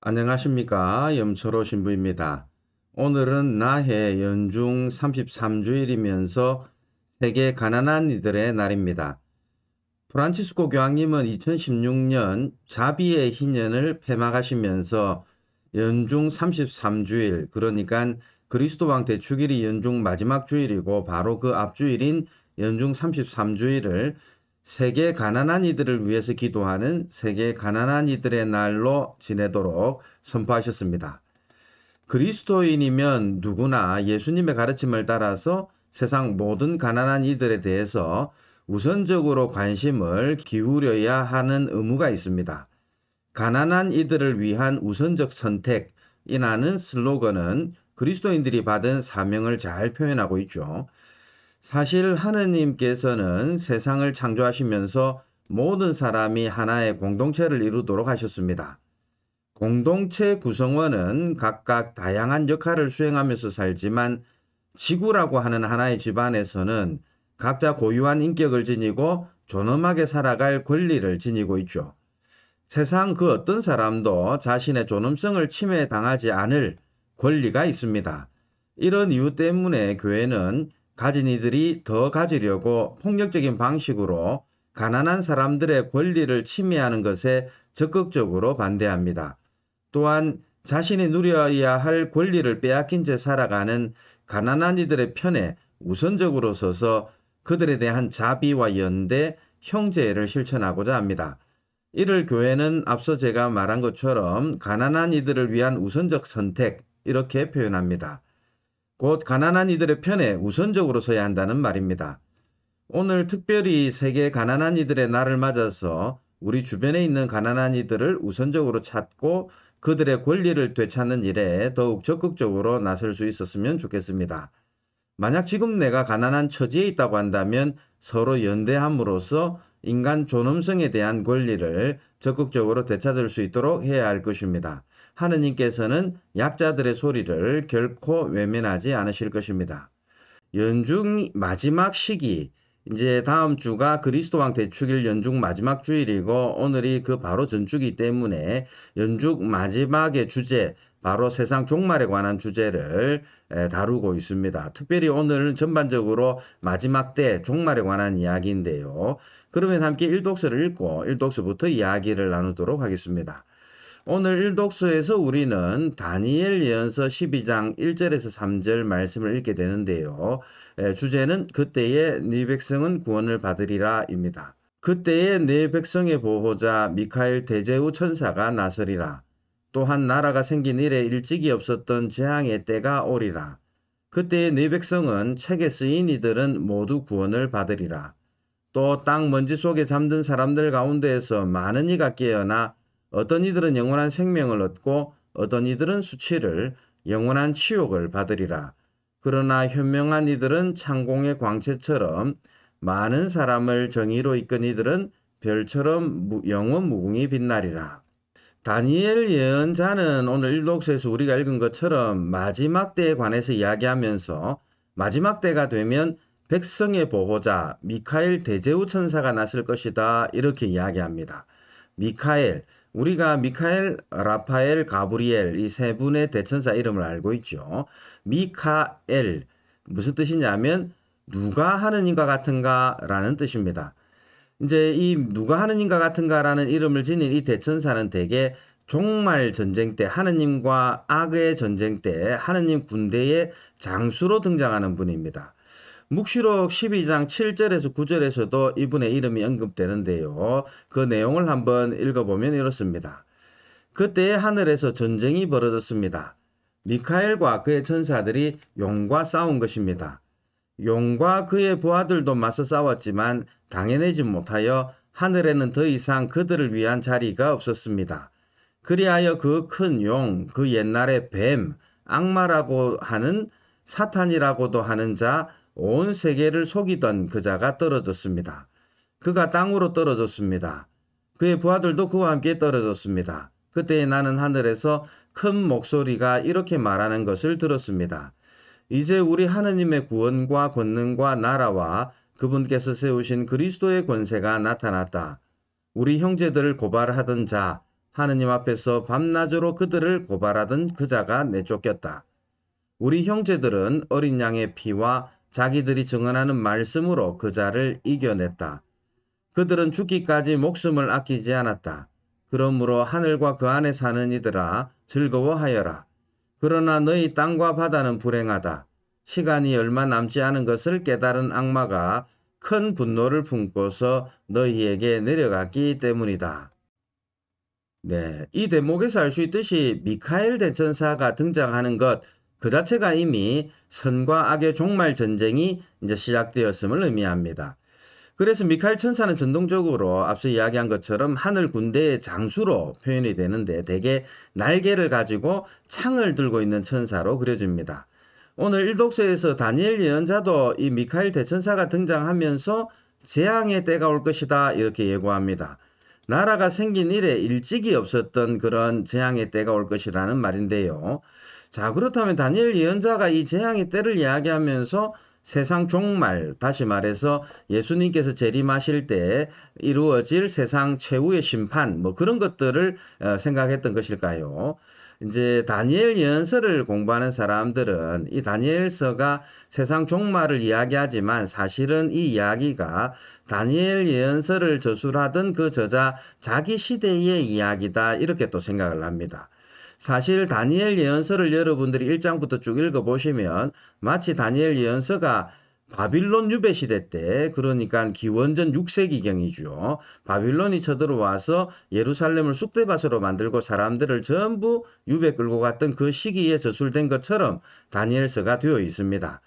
안녕하십니까. 염철호 신부입니다. 오늘은 나해 연중 33주일이면서 세계 가난한 이들의 날입니다. 프란치스코 교황님은 2016년 자비의 희년을 폐막하시면서 연중 33주일, 그러니까 그리스도 왕 대축일이 연중 마지막 주일이고 바로 그 앞주일인 연중 33주일을 세계 가난한 이들을 위해서 기도하는 세계 가난한 이들의 날로 지내도록 선포하셨습니다. 그리스도인이면 누구나 예수님의 가르침을 따라서 세상 모든 가난한 이들에 대해서 우선적으로 관심을 기울여야 하는 의무가 있습니다. 가난한 이들을 위한 우선적 선택이라는 슬로건은 그리스도인들이 받은 사명을 잘 표현하고 있죠. 사실 하느님께서는 세상을 창조하시면서 모든 사람이 하나의 공동체를 이루도록 하셨습니다. 공동체 구성원은 각각 다양한 역할을 수행하면서 살지만 지구라고 하는 하나의 집안에서는 각자 고유한 인격을 지니고 존엄하게 살아갈 권리를 지니고 있죠. 세상 그 어떤 사람도 자신의 존엄성을 침해당하지 않을 권리가 있습니다. 이런 이유 때문에 교회는 가진 이들이 더 가지려고 폭력적인 방식으로 가난한 사람들의 권리를 침해하는 것에 적극적으로 반대합니다. 또한 자신이 누려야 할 권리를 빼앗긴 채 살아가는 가난한 이들의 편에 우선적으로 서서 그들에 대한 자비와 연대, 형제를 실천하고자 합니다. 이를 교회는 앞서 제가 말한 것처럼 가난한 이들을 위한 우선적 선택, 이렇게 표현합니다. 곧 가난한 이들의 편에 우선적으로 서야 한다는 말입니다. 오늘 특별히 세계 가난한 이들의 날을 맞아서 우리 주변에 있는 가난한 이들을 우선적으로 찾고 그들의 권리를 되찾는 일에 더욱 적극적으로 나설 수 있었으면 좋겠습니다. 만약 지금 내가 가난한 처지에 있다고 한다면 서로 연대함으로써 인간 존엄성에 대한 권리를 적극적으로 되찾을 수 있도록 해야 할 것입니다. 하느님께서는 약자들의 소리를 결코 외면하지 않으실 것입니다. 연중 마지막 시기, 이제 다음 주가 그리스도 왕 대축일 연중 마지막 주일이고 오늘이 그 바로 전주기 때문에 연중 마지막의 주제, 바로 세상 종말에 관한 주제를 다루고 있습니다. 특별히 오늘은 전반적으로 마지막 때 종말에 관한 이야기인데요. 그러면 함께 일독서를 읽고 일독서부터 이야기를 나누도록 하겠습니다. 오늘 일독서에서 우리는 다니엘 예언서 12장 1절에서 3절 말씀을 읽게 되는데요. 주제는 그때에 네 백성은 구원을 받으리라입니다. 그때에 네 백성의 보호자 미카엘 대제후 천사가 나서리라. 또한 나라가 생긴 이래 일찍이 없었던 재앙의 때가 오리라. 그때에 네 백성은 책에 쓰인 이들은 모두 구원을 받으리라. 또 땅 먼지 속에 잠든 사람들 가운데에서 많은 이가 깨어나 어떤 이들은 영원한 생명을 얻고 어떤 이들은 수치를 영원한 치욕을 받으리라. 그러나 현명한 이들은 창공의 광채처럼 많은 사람을 정의로 이끈 이들은 별처럼 영원 무궁히 빛나리라. 다니엘 예언자는 오늘 일독서에서 우리가 읽은 것처럼 마지막 때에 관해서 이야기하면서 마지막 때가 되면 백성의 보호자 미카엘 대제후 천사가 나설 것이다, 이렇게 이야기합니다. 미카엘, 우리가 미카엘, 라파엘, 가브리엘 이 세 분의 대천사 이름을 알고 있죠. 미카엘, 무슨 뜻이냐면 누가 하느님과 같은가 라는 뜻입니다. 이제 이 누가 하느님과 같은가라는 이름을 지닌 이 대천사는 대개 종말 전쟁 때, 하느님과 악의 전쟁 때 하느님 군대의 장수로 등장하는 분입니다. 묵시록 12장 7절에서 9절에서도 이분의 이름이 언급되는데요. 그 내용을 한번 읽어보면 이렇습니다. 그때 하늘에서 전쟁이 벌어졌습니다. 미카엘과 그의 천사들이 용과 싸운 것입니다. 용과 그의 부하들도 맞서 싸웠지만 당해내지 못하여 하늘에는 더 이상 그들을 위한 자리가 없었습니다. 그리하여 그 큰 용, 그 옛날의 뱀, 악마라고 하는 사탄이라고도 하는 자, 온 세계를 속이던 그 자가 떨어졌습니다. 그가 땅으로 떨어졌습니다. 그의 부하들도 그와 함께 떨어졌습니다. 그때 나는 하늘에서 큰 목소리가 이렇게 말하는 것을 들었습니다. 이제 우리 하느님의 구원과 권능과 나라와 그분께서 세우신 그리스도의 권세가 나타났다. 우리 형제들을 고발하던 자, 하느님 앞에서 밤낮으로 그들을 고발하던 그 자가 내쫓겼다. 우리 형제들은 어린 양의 피와 자기들이 증언하는 말씀으로 그 자를 이겨냈다. 그들은 죽기까지 목숨을 아끼지 않았다. 그러므로 하늘과 그 안에 사는 이들아 즐거워하여라. 그러나 너희 땅과 바다는 불행하다. 시간이 얼마 남지 않은 것을 깨달은 악마가 큰 분노를 품고서 너희에게 내려갔기 때문이다. 네, 이 대목에서 알 수 있듯이 미카엘 대천사가 등장하는 것 그 자체가 이미 선과 악의 종말 전쟁이 이제 시작되었음을 의미합니다. 그래서 미카엘 천사는 전통적으로 앞서 이야기한 것처럼 하늘 군대의 장수로 표현이 되는데 대개 날개를 가지고 창을 들고 있는 천사로 그려집니다. 오늘 일독서에서 다니엘 예언자도 이 미카엘 대천사가 등장하면서 재앙의 때가 올 것이다 이렇게 예고합니다. 나라가 생긴 이래 일찍이 없었던 그런 재앙의 때가 올 것이라는 말인데요. 자, 그렇다면 다니엘 예언자가 이 재앙의 때를 이야기하면서 세상 종말, 다시 말해서 예수님께서 재림하실 때 이루어질 세상 최후의 심판, 뭐 그런 것들을 생각했던 것일까요? 이제 다니엘 예언서를 공부하는 사람들은 이 다니엘서가 세상 종말을 이야기하지만 사실은 이 이야기가 다니엘 예언서를 저술하던 그 저자 자기 시대의 이야기다 이렇게 또 생각을 합니다. 사실 다니엘 예언서를 여러분들이 1장부터 쭉 읽어보시면 마치 다니엘 예언서가 바빌론 유배 시대 때 그러니까 기원전 6세기경이죠. 바빌론이 쳐들어와서 예루살렘을 쑥대밭으로 만들고 사람들을 전부 유배 끌고 갔던 그 시기에 저술된 것처럼 다니엘서가 되어 있습니다.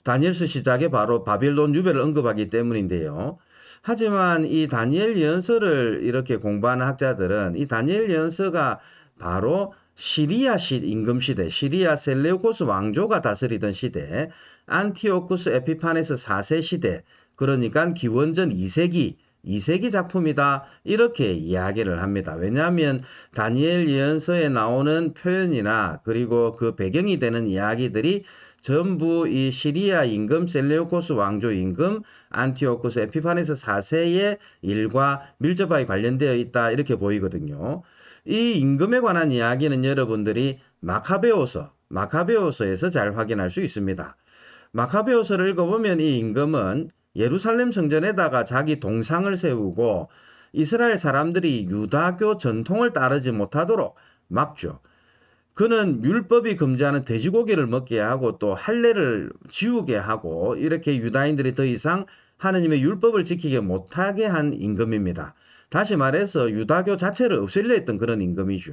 다니엘서 시작에 바로 바빌론 유배를 언급하기 때문인데요. 하지만 이 다니엘 예언서를 이렇게 공부하는 학자들은 이 다니엘 예언서가 바로 시리아 임금 시대, 시리아 셀레우코스 왕조가 다스리던 시대, 안티오쿠스 에피파네스 4세 시대, 그러니까 기원전 2세기 작품이다. 이렇게 이야기를 합니다. 왜냐하면 다니엘 예언서에 나오는 표현이나 그리고 그 배경이 되는 이야기들이 전부 이 시리아 임금 셀레우코스 왕조 임금 안티오쿠스 에피파네스 4세의 일과 밀접하게 관련되어 있다. 이렇게 보이거든요. 이 임금에 관한 이야기는 여러분들이 마카베오서에서 잘 확인할 수 있습니다. 마카베오서를 읽어보면 이 임금은 예루살렘 성전에다가 자기 동상을 세우고 이스라엘 사람들이 유다교 전통을 따르지 못하도록 막죠. 그는 율법이 금지하는 돼지고기를 먹게 하고 또 할례를 지우게 하고 이렇게 유다인들이 더 이상 하느님의 율법을 지키게 못하게 한 임금입니다. 다시 말해서 유다교 자체를 없애려 했던 그런 임금이죠.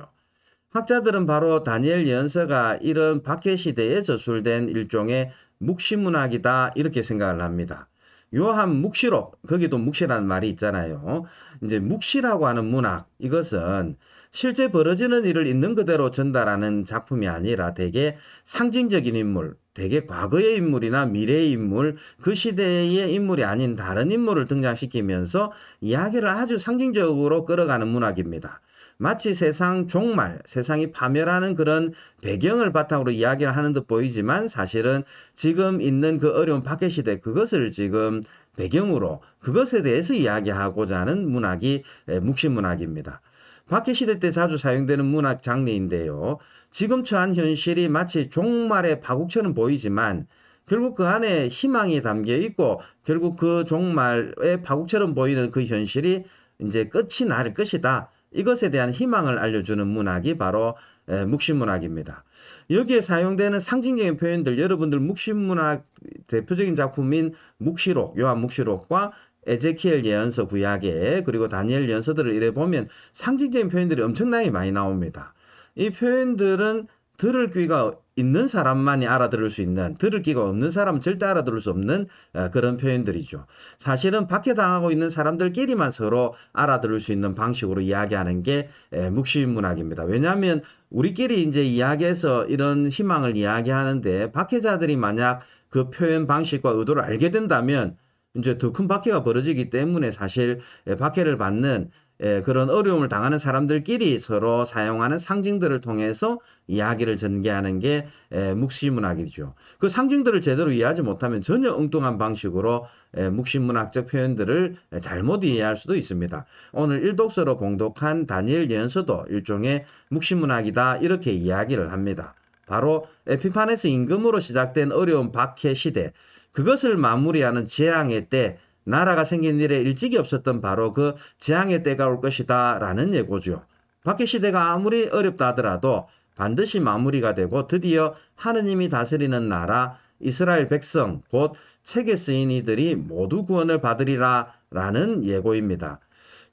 학자들은 바로 다니엘 예언서가 이런 박해 시대에 저술된 일종의 묵시문학이다 이렇게 생각을 합니다. 요한 묵시록, 거기도 묵시라는 말이 있잖아요. 이제 묵시라고 하는 문학, 이것은 실제 벌어지는 일을 있는 그대로 전달하는 작품이 아니라 대개 상징적인 인물, 대개 과거의 인물이나 미래의 인물, 그 시대의 인물이 아닌 다른 인물을 등장시키면서 이야기를 아주 상징적으로 끌어가는 문학입니다. 마치 세상 종말, 세상이 파멸하는 그런 배경을 바탕으로 이야기를 하는 듯 보이지만 사실은 지금 있는 그 어려운 박해 시대 그것을 지금 배경으로 그것에 대해서 이야기하고자 하는 문학이 묵시문학입니다. 박해 시대 때 자주 사용되는 문학 장르인데요. 지금 처한 현실이 마치 종말의 파국처럼 보이지만 결국 그 안에 희망이 담겨 있고 결국 그 종말의 파국처럼 보이는 그 현실이 이제 끝이 날 것이다. 이것에 대한 희망을 알려주는 문학이 바로 묵시문학입니다. 여기에 사용되는 상징적인 표현들 여러분들 묵시문학 대표적인 작품인 묵시록, 요한 묵시록과 에제키엘 예언서 구약에 그리고 다니엘 예언서들을 이래 보면 상징적인 표현들이 엄청나게 많이 나옵니다. 이 표현들은 들을 귀가 있는 사람만이 알아들을 수 있는, 들을 귀가 없는 사람은 절대 알아들을 수 없는 그런 표현들이죠. 사실은 박해당하고 있는 사람들끼리만 서로 알아들을 수 있는 방식으로 이야기하는 게 묵시문학입니다. 왜냐하면 우리끼리 이제 이야기해서 이런 희망을 이야기하는데 박해자들이 만약 그 표현 방식과 의도를 알게 된다면 이제 더 큰 박해가 벌어지기 때문에 사실 박해를 받는 그런 어려움을 당하는 사람들끼리 서로 사용하는 상징들을 통해서 이야기를 전개하는 게 묵시문학이죠. 그 상징들을 제대로 이해하지 못하면 전혀 엉뚱한 방식으로 묵시문학적 표현들을 잘못 이해할 수도 있습니다. 오늘 일독서로 봉독한 다니엘 예언서도 일종의 묵시문학이다 이렇게 이야기를 합니다. 바로 에피파네스 임금으로 시작된 어려운 박해 시대, 그것을 마무리하는 재앙의 때, 나라가 생긴 일에 일찍이 없었던 바로 그 재앙의 때가 올 것이다 라는 예고죠. 박해 시대가 아무리 어렵다 하더라도 반드시 마무리가 되고 드디어 하느님이 다스리는 나라 이스라엘 백성 곧 책에 쓰인 이들이 모두 구원을 받으리라 라는 예고입니다.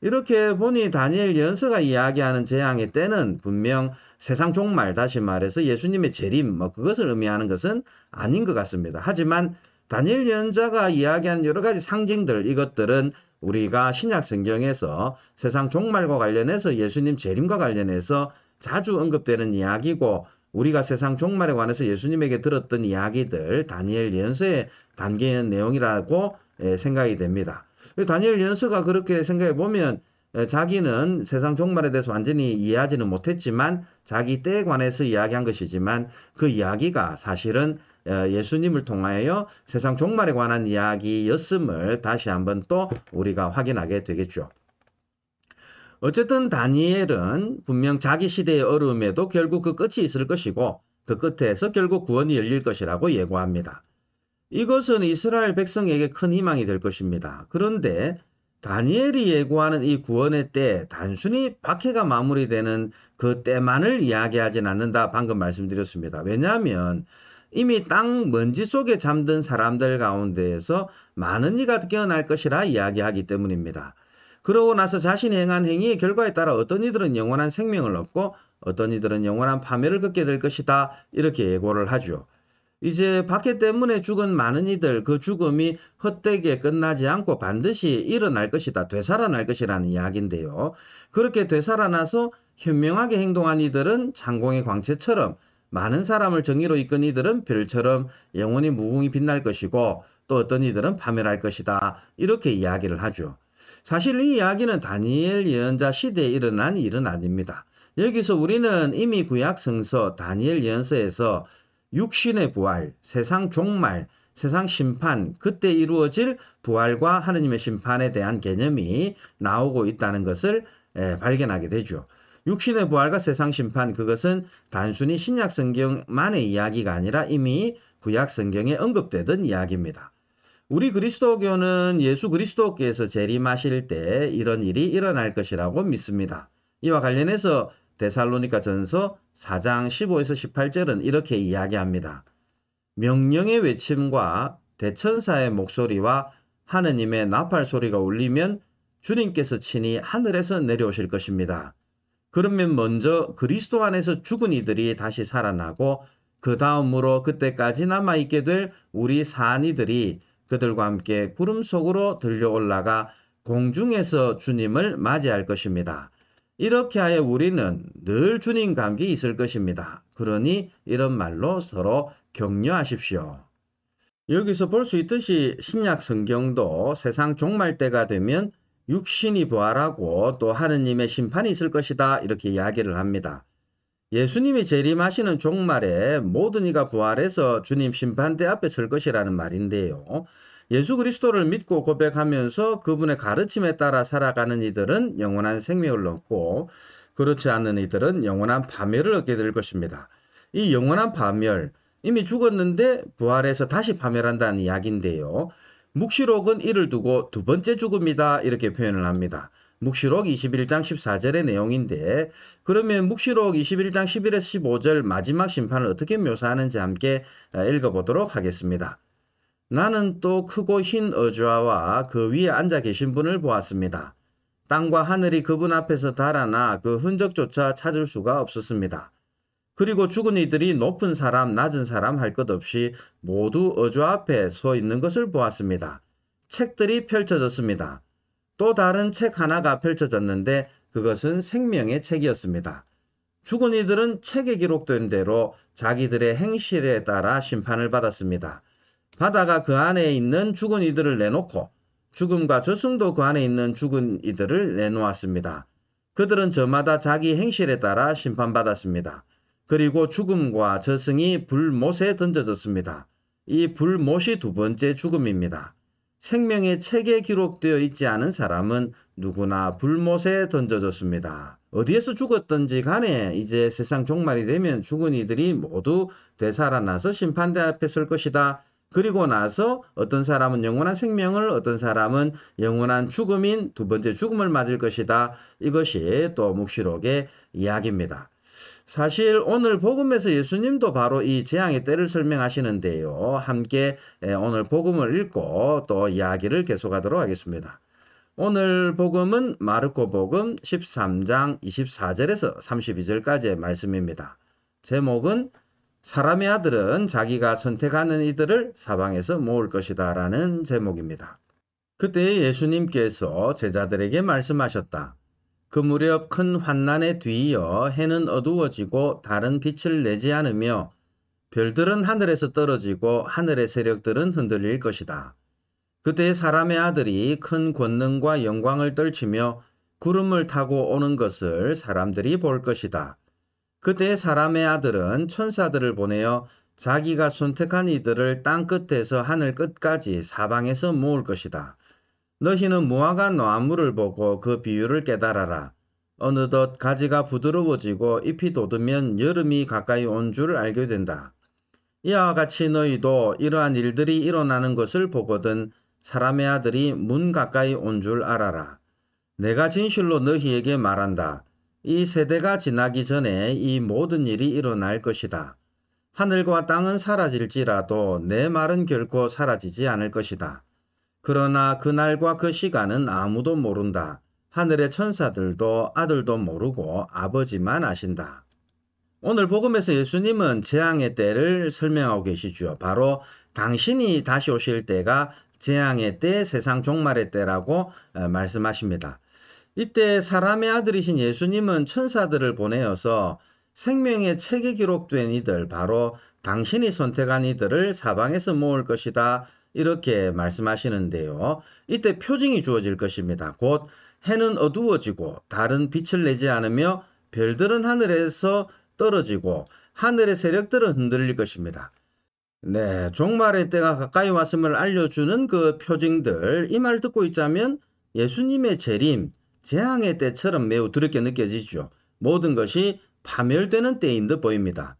이렇게 보니 다니엘 연서가 이야기하는 재앙의 때는 분명 세상 종말, 다시 말해서 예수님의 재림 그것을 의미하는 것은 아닌 것 같습니다. 하지만 다니엘 예언자가 이야기한 여러 가지 상징들, 이것들은 우리가 신약 성경에서 세상 종말과 관련해서 예수님 재림과 관련해서 자주 언급되는 이야기고, 우리가 세상 종말에 관해서 예수님에게 들었던 이야기들, 다니엘 예언서에 담겨있는 내용이라고 생각이 됩니다. 다니엘 예언서가 그렇게 생각해 보면 자기는 세상 종말에 대해서 완전히 이해하지는 못했지만 자기 때에 관해서 이야기한 것이지만 그 이야기가 사실은 예수님을 통하여 세상 종말에 관한 이야기였음을 다시 한번 또 우리가 확인하게 되겠죠. 어쨌든 다니엘은 분명 자기 시대의 어려움에도 결국 그 끝이 있을 것이고 그 끝에서 결국 구원이 열릴 것이라고 예고합니다. 이것은 이스라엘 백성에게 큰 희망이 될 것입니다. 그런데 다니엘이 예고하는 이 구원의 때, 단순히 박해가 마무리되는 그 때만을 이야기하진 않는다 방금 말씀드렸습니다. 왜냐하면 이미 땅 먼지 속에 잠든 사람들 가운데에서 많은 이가 깨어날 것이라 이야기하기 때문입니다. 그러고 나서 자신이 행한 행위의 결과에 따라 어떤 이들은 영원한 생명을 얻고 어떤 이들은 영원한 파멸을 겪게 될 것이다 이렇게 예고를 하죠. 이제 박해 때문에 죽은 많은 이들, 그 죽음이 헛되게 끝나지 않고 반드시 일어날 것이다, 되살아날 것이라는 이야기인데요. 그렇게 되살아나서 현명하게 행동한 이들은 창공의 광채처럼, 많은 사람을 정의로 이끈 이들은 별처럼 영원히 무궁히 빛날 것이고 또 어떤 이들은 파멸할 것이다 이렇게 이야기를 하죠. 사실 이 이야기는 다니엘 예언자 시대에 일어난 일은 아닙니다. 여기서 우리는 이미 구약 성서 다니엘 예언서에서 육신의 부활, 세상 종말, 세상 심판, 그때 이루어질 부활과 하느님의 심판에 대한 개념이 나오고 있다는 것을 발견하게 되죠. 육신의 부활과 세상 심판, 그것은 단순히 신약 성경만의 이야기가 아니라 이미 구약 성경에 언급되던 이야기입니다. 우리 그리스도교는 예수 그리스도께서 재림하실 때 이런 일이 일어날 것이라고 믿습니다. 이와 관련해서 데살로니가 전서 4장 15에서 18절은 이렇게 이야기합니다. 명령의 외침과 대천사의 목소리와 하느님의 나팔 소리가 울리면 주님께서 친히 하늘에서 내려오실 것입니다. 그러면 먼저 그리스도 안에서 죽은 이들이 다시 살아나고 그 다음으로 그때까지 남아있게 될 우리 산 이들이 그들과 함께 구름 속으로 들려 올라가 공중에서 주님을 맞이할 것입니다. 이렇게 하여 우리는 늘 주님과 함께 있을 것입니다. 그러니 이런 말로 서로 격려하십시오. 여기서 볼 수 있듯이 신약 성경도 세상 종말 때가 되면 육신이 부활하고 또 하느님의 심판이 있을 것이다 이렇게 이야기를 합니다. 예수님이 재림하시는 종말에 모든 이가 부활해서 주님 심판대 앞에 설 것이라는 말인데요. 예수 그리스도를 믿고 고백하면서 그분의 가르침에 따라 살아가는 이들은 영원한 생명을 얻고 그렇지 않는 이들은 영원한 파멸을 얻게 될 것입니다. 이 영원한 파멸, 이미 죽었는데 부활해서 다시 파멸한다는 이야기인데요. 묵시록은 이를 두고 두 번째 죽음이다 이렇게 표현을 합니다. 묵시록 21장 14절의 내용인데, 그러면 묵시록 21장 11에서 15절 마지막 심판을 어떻게 묘사하는지 함께 읽어보도록 하겠습니다. 나는 또 크고 흰 어주아와 그 위에 앉아 계신 분을 보았습니다. 땅과 하늘이 그분 앞에서 달아나 그 흔적조차 찾을 수가 없었습니다. 그리고 죽은 이들이 높은 사람, 낮은 사람 할 것 없이 모두 어주아 앞에 서 있는 것을 보았습니다. 책들이 펼쳐졌습니다. 또 다른 책 하나가 펼쳐졌는데 그것은 생명의 책이었습니다. 죽은 이들은 책에 기록된 대로 자기들의 행실에 따라 심판을 받았습니다. 바다가 그 안에 있는 죽은 이들을 내놓고 죽음과 저승도 그 안에 있는 죽은 이들을 내놓았습니다. 그들은 저마다 자기 행실에 따라 심판받았습니다. 그리고 죽음과 저승이 불못에 던져졌습니다. 이 불못이 두 번째 죽음입니다. 생명의 책에 기록되어 있지 않은 사람은 누구나 불못에 던져졌습니다. 어디에서 죽었든지 간에 이제 세상 종말이 되면 죽은 이들이 모두 되살아나서 심판대 앞에 설 것이다. 그리고 나서 어떤 사람은 영원한 생명을, 어떤 사람은 영원한 죽음인 두 번째 죽음을 맞을 것이다. 이것이 또 묵시록의 이야기입니다. 사실 오늘 복음에서 예수님도 바로 이 재앙의 때를 설명하시는데요. 함께 오늘 복음을 읽고 또 이야기를 계속하도록 하겠습니다. 오늘 복음은 마르코 복음 13장 24절에서 32절까지의 말씀입니다. 제목은 사람의 아들은 자기가 선택하는 이들을 사방에서 모을 것이다 라는 제목입니다. 그때 예수님께서 제자들에게 말씀하셨다. 그 무렵 큰 환난에 뒤이어 해는 어두워지고 달은 빛을 내지 않으며 별들은 하늘에서 떨어지고 하늘의 세력들은 흔들릴 것이다. 그때 사람의 아들이 큰 권능과 영광을 떨치며 구름을 타고 오는 것을 사람들이 볼 것이다. 그때 사람의 아들은 천사들을 보내어 자기가 선택한 이들을 땅 끝에서 하늘 끝까지 사방에서 모을 것이다. 너희는 무화과 나무를 보고 그 비유를 깨달아라. 어느덧 가지가 부드러워지고 잎이 돋으면 여름이 가까이 온 줄 알게 된다. 이와 같이 너희도 이러한 일들이 일어나는 것을 보거든 사람의 아들이 문 가까이 온 줄 알아라. 내가 진실로 너희에게 말한다. 이 세대가 지나기 전에 이 모든 일이 일어날 것이다. 하늘과 땅은 사라질지라도 내 말은 결코 사라지지 않을 것이다. 그러나 그날과 그 시간은 아무도 모른다. 하늘의 천사들도 아들도 모르고 아버지만 아신다. 오늘 복음에서 예수님은 재앙의 때를 설명하고 계시죠. 바로 당신이 다시 오실 때가 재앙의 때, 세상 종말의 때라고 말씀하십니다. 이때 사람의 아들이신 예수님은 천사들을 보내어서 생명의 책에 기록된 이들, 바로 당신이 선택한 이들을 사방에서 모을 것이다. 이렇게 말씀하시는데요. 이때 표징이 주어질 것입니다. 곧 해는 어두워지고 달은 빛을 내지 않으며 별들은 하늘에서 떨어지고 하늘의 세력들은 흔들릴 것입니다. 네, 종말의 때가 가까이 왔음을 알려주는 그 표징들, 이 말 듣고 있자면 예수님의 재림, 재앙의 때처럼 매우 두렵게 느껴지죠. 모든 것이 파멸되는 때인 듯 보입니다.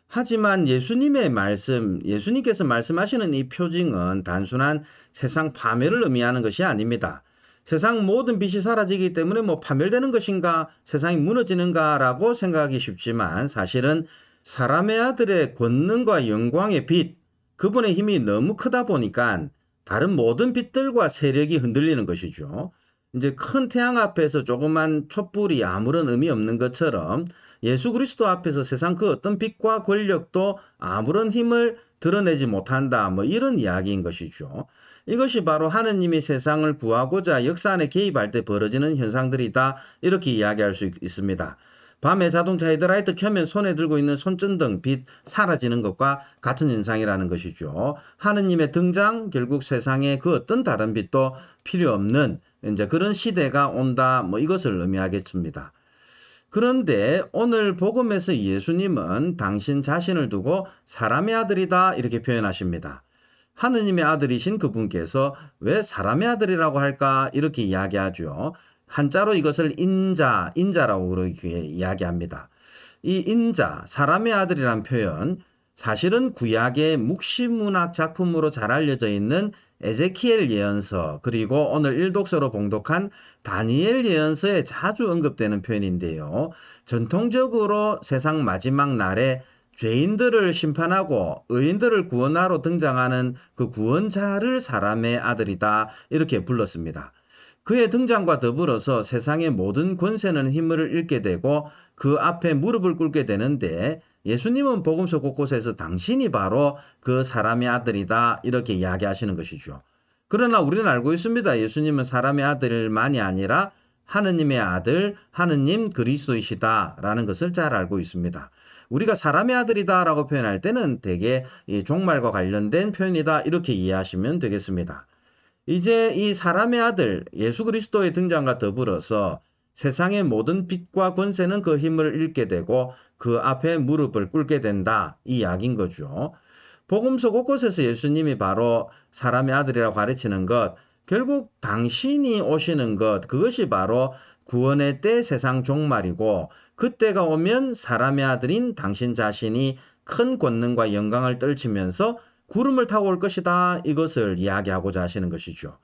하지만 예수님의 말씀, 예수님께서 말씀하시는 이 표징은 단순한 세상 파멸을 의미하는 것이 아닙니다. 세상 모든 빛이 사라지기 때문에 파멸되는 것인가, 세상이 무너지는가라고 생각하기 쉽지만 사실은 사람의 아들의 권능과 영광의 빛, 그분의 힘이 너무 크다 보니까 다른 모든 빛들과 세력이 흔들리는 것이죠. 이제 큰 태양 앞에서 조그만 촛불이 아무런 의미 없는 것처럼 예수 그리스도 앞에서 세상 그 어떤 빛과 권력도 아무런 힘을 드러내지 못한다. 이런 이야기인 것이죠. 이것이 바로 하느님이 세상을 구하고자 역사 안에 개입할 때 벌어지는 현상들이다. 이렇게 이야기할 수 있습니다. 밤에 자동차 헤드라이트 켜면 손에 들고 있는 손전등 빛 사라지는 것과 같은 현상이라는 것이죠. 하느님의 등장, 결국 세상에 그 어떤 다른 빛도 필요 없는 이제 그런 시대가 온다. 이것을 의미하겠습니다. 그런데 오늘 복음에서 예수님은 당신 자신을 두고 사람의 아들이다 이렇게 표현하십니다. 하느님의 아들이신 그분께서 왜 사람의 아들이라고 할까 이렇게 이야기하죠. 한자로 이것을 인자라고 그렇게 이야기합니다. 이 인자, 사람의 아들이란 표현, 사실은 구약의 묵시문학 작품으로 잘 알려져 있는 에제키엘 예언서, 그리고 오늘 일독서로 봉독한 다니엘 예언서에 자주 언급되는 표현인데요. 전통적으로 세상 마지막 날에 죄인들을 심판하고 의인들을 구원하러 등장하는 그 구원자를 사람의 아들이다 이렇게 불렀습니다. 그의 등장과 더불어서 세상의 모든 권세는 힘을 잃게 되고 그 앞에 무릎을 꿇게 되는데 예수님은 복음서 곳곳에서 당신이 바로 그 사람의 아들이다 이렇게 이야기하시는 것이죠. 그러나 우리는 알고 있습니다. 예수님은 사람의 아들만이 아니라 하느님의 아들, 하느님 그리스도이시다라는 것을 잘 알고 있습니다. 우리가 사람의 아들이다라고 표현할 때는 대개 이 종말과 관련된 표현이다 이렇게 이해하시면 되겠습니다. 이제 이 사람의 아들 예수 그리스도의 등장과 더불어서 세상의 모든 빛과 권세는 그 힘을 잃게 되고 그 앞에 무릎을 꿇게 된다. 이 이야기인 거죠. 복음서 곳곳에서 예수님이 바로 사람의 아들이라고 가르치는 것, 결국 당신이 오시는 것, 그것이 바로 구원의 때 세상 종말이고, 그때가 오면 사람의 아들인 당신 자신이 큰 권능과 영광을 떨치면서 구름을 타고 올 것이다. 이것을 이야기하고자 하시는 것이죠.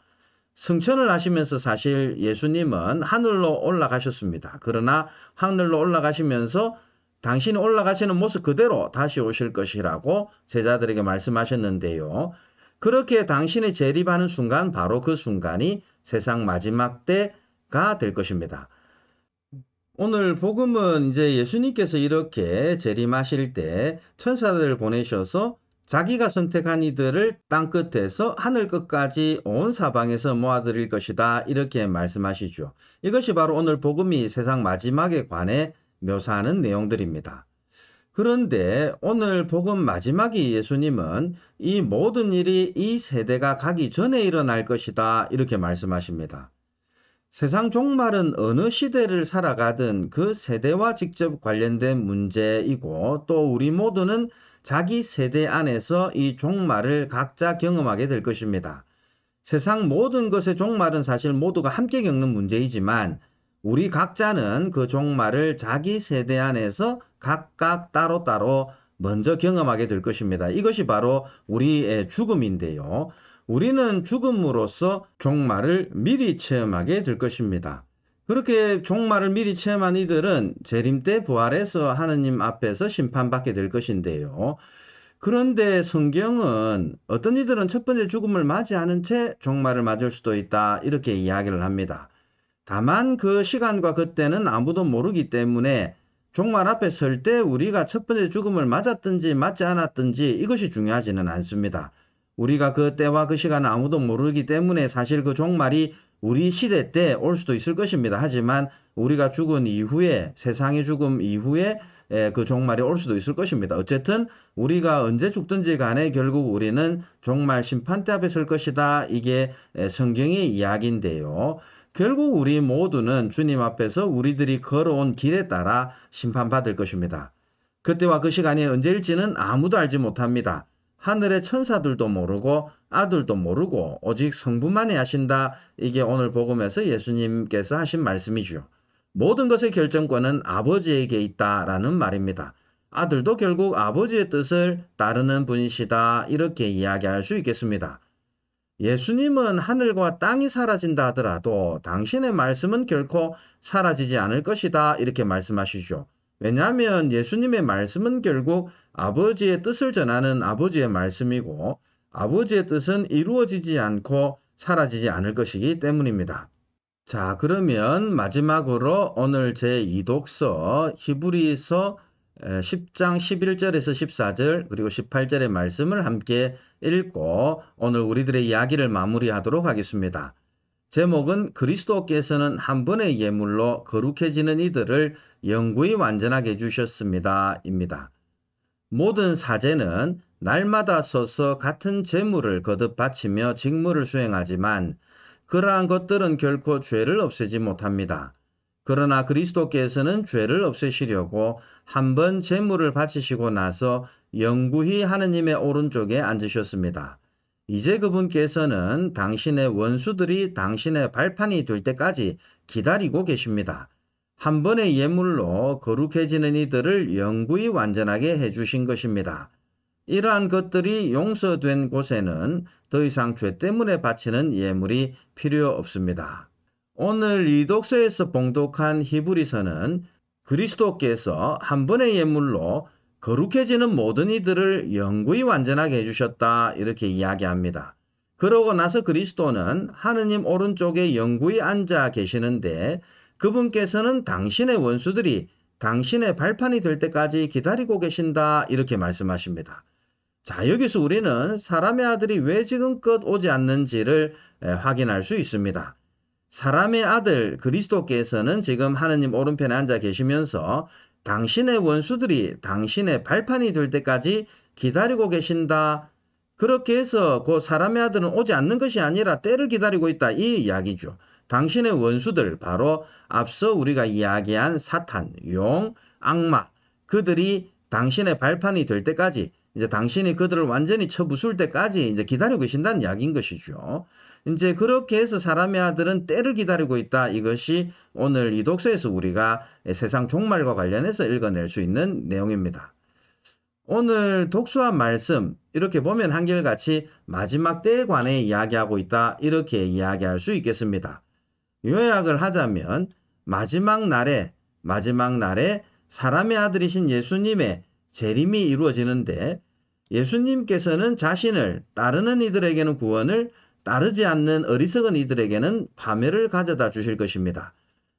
승천을 하시면서 사실 예수님은 하늘로 올라가셨습니다. 그러나 하늘로 올라가시면서 당신이 올라가시는 모습 그대로 다시 오실 것이라고 제자들에게 말씀하셨는데요. 그렇게 당신이 재림하는 순간, 바로 그 순간이 세상 마지막 때가 될 것입니다. 오늘 복음은 이제 예수님께서 이렇게 재림하실 때 천사들을 보내셔서 자기가 선택한 이들을 땅 끝에서 하늘 끝까지 온 사방에서 모아드릴 것이다. 이렇게 말씀하시죠. 이것이 바로 오늘 복음이 세상 마지막에 관해 묘사하는 내용들입니다. 그런데 오늘 복음 마지막이 예수님은 이 모든 일이 이 세대가 가기 전에 일어날 것이다. 이렇게 말씀하십니다. 세상 종말은 어느 시대를 살아가든 그 세대와 직접 관련된 문제이고, 또 우리 모두는 자기 세대 안에서 이 종말을 각자 경험하게 될 것입니다. 세상 모든 것의 종말은 사실 모두가 함께 겪는 문제이지만 우리 각자는 그 종말을 자기 세대 안에서 각각 따로따로 먼저 경험하게 될 것입니다. 이것이 바로 우리의 죽음인데요. 우리는 죽음으로써 종말을 미리 체험하게 될 것입니다. 그렇게 종말을 미리 체험한 이들은 재림 때 부활해서 하느님 앞에서 심판받게 될 것인데요. 그런데 성경은 어떤 이들은 첫 번째 죽음을 맞이하는 채 종말을 맞을 수도 있다. 이렇게 이야기를 합니다. 다만 그 시간과 그때는 아무도 모르기 때문에 종말 앞에 설 때 우리가 첫 번째 죽음을 맞았든지 맞지 않았든지 이것이 중요하지는 않습니다. 우리가 그 때와 그 시간은 아무도 모르기 때문에 사실 그 종말이 우리 시대 때 올 수도 있을 것입니다. 하지만 우리가 죽은 이후에, 세상의 죽음 이후에 그 종말이 올 수도 있을 것입니다. 어쨌든 우리가 언제 죽든지 간에 결국 우리는 종말 심판대 앞에 설 것이다. 이게 성경의 이야기인데요. 결국 우리 모두는 주님 앞에서 우리들이 걸어온 길에 따라 심판받을 것입니다. 그때와 그 시간이 언제일지는 아무도 알지 못합니다. 하늘의 천사들도 모르고 아들도 모르고 오직 성부만이 아신다. 이게 오늘 복음에서 예수님께서 하신 말씀이죠. 모든 것의 결정권은 아버지에게 있다라는 말입니다. 아들도 결국 아버지의 뜻을 따르는 분이시다. 이렇게 이야기할 수 있겠습니다. 예수님은 하늘과 땅이 사라진다 하더라도 당신의 말씀은 결코 사라지지 않을 것이다. 이렇게 말씀하시죠. 왜냐하면 예수님의 말씀은 결국 아버지의 뜻을 전하는 아버지의 말씀이고 아버지의 뜻은 이루어지지 않고 사라지지 않을 것이기 때문입니다. 자, 그러면 마지막으로 오늘 제2독서 히브리서 10장 11절에서 14절 그리고 18절의 말씀을 함께 읽고 오늘 우리들의 이야기를 마무리하도록 하겠습니다. 제목은 그리스도께서는 한 번의 예물로 거룩해지는 이들을 영구히 완전하게 해주셨습니다. 입니다. 모든 사제는 날마다 서서 같은 제물을 거듭 바치며 직무를 수행하지만 그러한 것들은 결코 죄를 없애지 못합니다. 그러나 그리스도께서는 죄를 없애시려고 한 번 제물을 바치시고 나서 영구히 하느님의 오른쪽에 앉으셨습니다. 이제 그분께서는 당신의 원수들이 당신의 발판이 될 때까지 기다리고 계십니다. 한 번의 예물로 거룩해지는 이들을 영구히 완전하게 해주신 것입니다. 이러한 것들이 용서된 곳에는 더 이상 죄 때문에 바치는 예물이 필요 없습니다. 오늘 이 독서에서 봉독한 히브리서는 그리스도께서 한 번의 예물로 거룩해지는 모든 이들을 영구히 완전하게 해주셨다. 이렇게 이야기합니다. 그러고 나서 그리스도는 하느님 오른쪽에 영구히 앉아 계시는데 그분께서는 당신의 원수들이 당신의 발판이 될 때까지 기다리고 계신다. 이렇게 말씀하십니다. 자, 여기서 우리는 사람의 아들이 왜 지금껏 오지 않는지를 확인할 수 있습니다. 사람의 아들 그리스도께서는 지금 하느님 오른편에 앉아 계시면서 당신의 원수들이 당신의 발판이 될 때까지 기다리고 계신다. 그렇게 해서 그 사람의 아들은 오지 않는 것이 아니라 때를 기다리고 있다. 이 이야기죠. 당신의 원수들, 바로 앞서 우리가 이야기한 사탄, 용, 악마, 그들이 당신의 발판이 될 때까지, 이제 당신이 그들을 완전히 쳐부술 때까지 이제 기다리고 계신다는 이야기인 것이죠. 이제 그렇게 해서 사람의 아들은 때를 기다리고 있다. 이것이 오늘 이 독서에서 우리가 세상 종말과 관련해서 읽어낼 수 있는 내용입니다. 오늘 독서한 말씀 이렇게 보면 한결같이 마지막 때에 관해 이야기하고 있다. 이렇게 이야기할 수 있겠습니다. 요약을 하자면 마지막 날에 사람의 아들이신 예수님의 재림이 이루어지는데, 예수님께서는 자신을 따르는 이들에게는 구원을, 따르지 않는 어리석은 이들에게는 파멸을 가져다 주실 것입니다.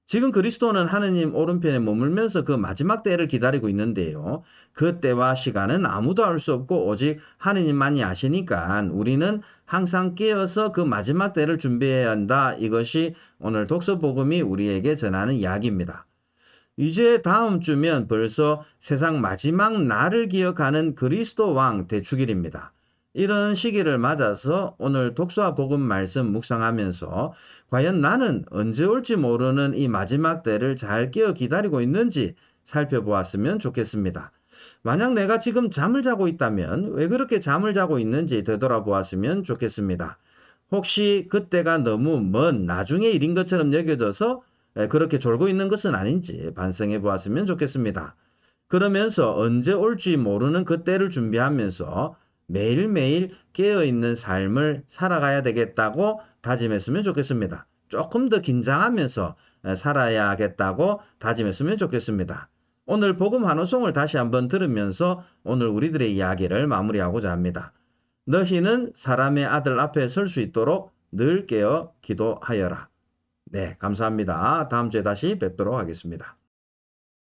지금 그리스도는 하느님 오른편에 머물면서 그 마지막 때를 기다리고 있는데요. 그 때와 시간은 아무도 알 수 없고 오직 하느님만이 아시니까 우리는 항상 깨어서 그 마지막 때를 준비해야 한다. 이것이 오늘 독서복음이 우리에게 전하는 이야기입니다. 이제 다음 주면 벌써 세상 마지막 날을 기억하는 그리스도 왕 대축일입니다. 이런 시기를 맞아서 오늘 독서와 복음 말씀 묵상하면서 과연 나는 언제 올지 모르는 이 마지막 때를 잘 깨어 기다리고 있는지 살펴보았으면 좋겠습니다. 만약 내가 지금 잠을 자고 있다면 왜 그렇게 잠을 자고 있는지 되돌아보았으면 좋겠습니다. 혹시 그때가 너무 먼 나중의 일인 것처럼 여겨져서 그렇게 졸고 있는 것은 아닌지 반성해 보았으면 좋겠습니다. 그러면서 언제 올지 모르는 그 때를 준비하면서 매일매일 깨어있는 삶을 살아가야 되겠다고 다짐했으면 좋겠습니다. 조금 더 긴장하면서 살아야겠다고 다짐했으면 좋겠습니다. 오늘 복음 환호송을 다시 한번 들으면서 오늘 우리들의 이야기를 마무리하고자 합니다. 너희는 사람의 아들 앞에 설 수 있도록 늘 깨어 기도하여라. 네, 감사합니다. 다음 주에 다시 뵙도록 하겠습니다.